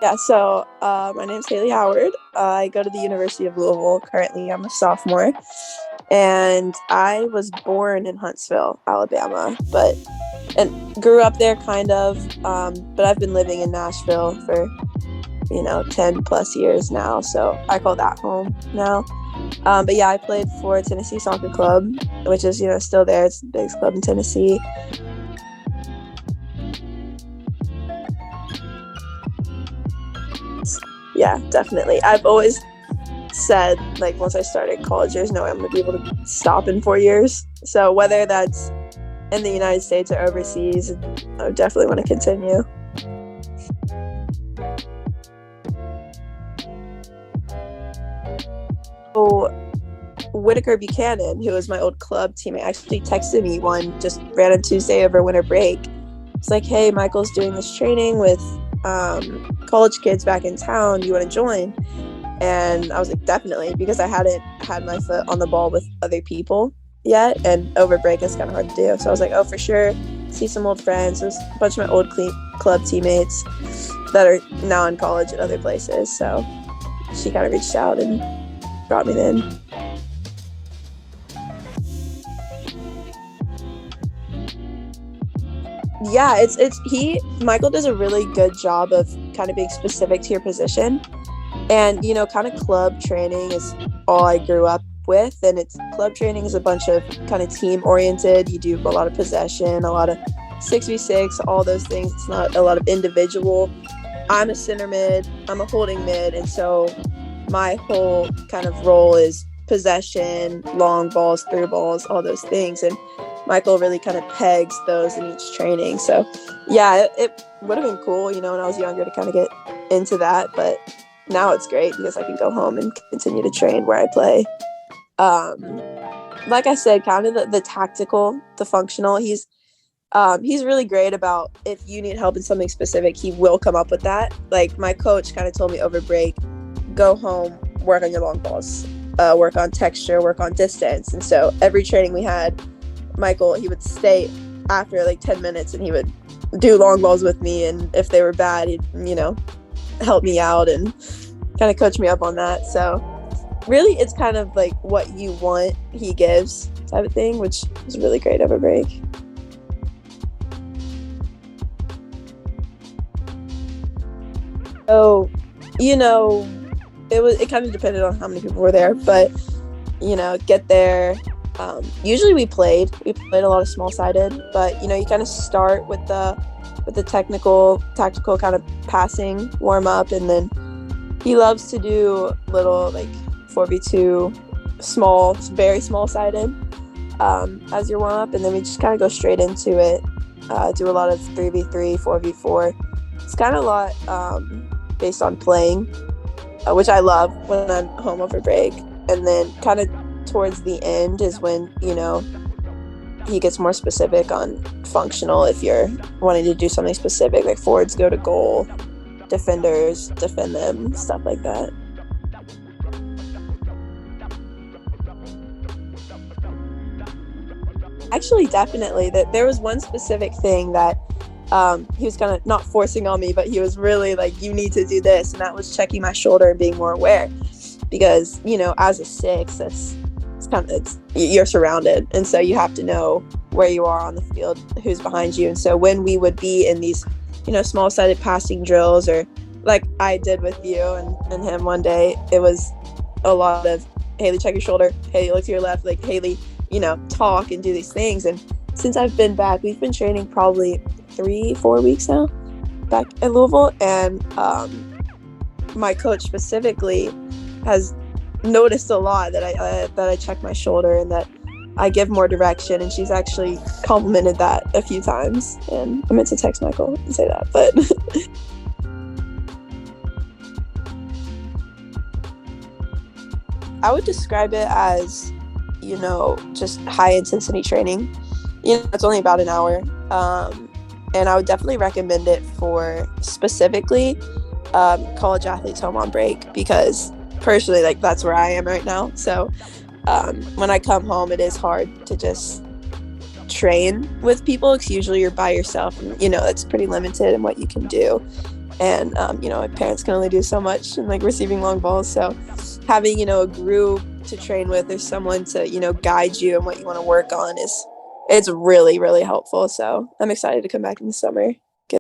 Yeah, so my name's Haley Howard. I go to the University of Louisville. Currently, I'm a sophomore, and I was born in Huntsville, Alabama, and grew up there kind of. But I've been living in Nashville for 10 plus years now, so I call that home now. But yeah, I played for Tennessee Soccer Club, which is still there. It's the biggest club in Tennessee. Yeah, definitely. I've always said, like, once I started college, there's no way I'm going to be able to stop in 4 years. So whether that's in the United States or overseas, I definitely want to continue. So Whitaker Buchanan, who was my old club teammate, actually texted me one just random Tuesday over winter break. It's like, hey, Michael's doing this training with college kids back in town. You want to join? And I was like, definitely, because I hadn't had my foot on the ball with other people yet, and over break is kind of hard to do. So I was like, oh, for sure, see some old friends. There's a bunch of my old club teammates that are now in college at other places. So she kind of reached out and brought me in. Yeah, Michael does a really good job of kind of being specific to your position. And, kind of club training is all I grew up with. And club training is a bunch of kind of team oriented. You do a lot of possession, a lot of 6v6, all those things. It's not a lot of individual. I'm a center mid, I'm a holding mid. And so my whole kind of role is possession, long balls, through balls, all those things. And Michael really kind of pegs those in each training. So yeah, it would have been cool, when I was younger to kind of get into that. But now it's great because I can go home and continue to train where I play. Like I said, kind of the tactical, the functional. He's really great about, if you need help in something specific, he will come up with that. Like my coach kind of told me over break, go home, work on your long balls, work on texture, work on distance. And so every training we had, Michael, he would stay after like 10 minutes and he would do long balls with me. And if they were bad, he'd, help me out and kind of coach me up on that. So really it's kind of like what you want, he gives type of thing, which is really great over break. So, it kind of depended on how many people were there, but get there. Usually we played a lot of small-sided, but you kind of start with the tactical kind of passing warm up, and then he loves to do little like 4v2 small, very small-sided as your warm up, and then we just kind of go straight into it. Do a lot of 3v3, 4v4. It's kind of a lot based on playing, which I love when I'm home over break. And then kind of towards the end is when, he gets more specific on functional. If you're wanting to do something specific, like forwards go to goal, defenders defend them, stuff like that. Actually, definitely. That there was one specific thing that he was kind of not forcing on me, but he was really like, you need to do this. And that was checking my shoulder and being more aware, because, as a six, you're surrounded. And so you have to know where you are on the field, who's behind you. And so when we would be in these, small-sided passing drills, or like I did with you and him one day, it was a lot of, Haley, check your shoulder. Haley, look to your left. Like, Haley, talk and do these things. And since I've been back, we've been training probably 3-4 weeks now back in Louisville. And my coach specifically has noticed a lot that I check my shoulder and that I give more direction, and she's actually complimented that a few times. And I meant to text Michael and say that, but I would describe it as, just high intensity training. It's only about an hour, and I would definitely recommend it for specifically college athletes home on break, because personally, like, that's where I am right now. So when I come home, it is hard to just train with people, because usually you're by yourself, and it's pretty limited in what you can do. and you know, my parents can only do so much and like receiving long balls. So having, you know, a group to train with or someone to, you know, guide you and what you want to work on is it's really, really helpful. So I'm excited to come back in the summer.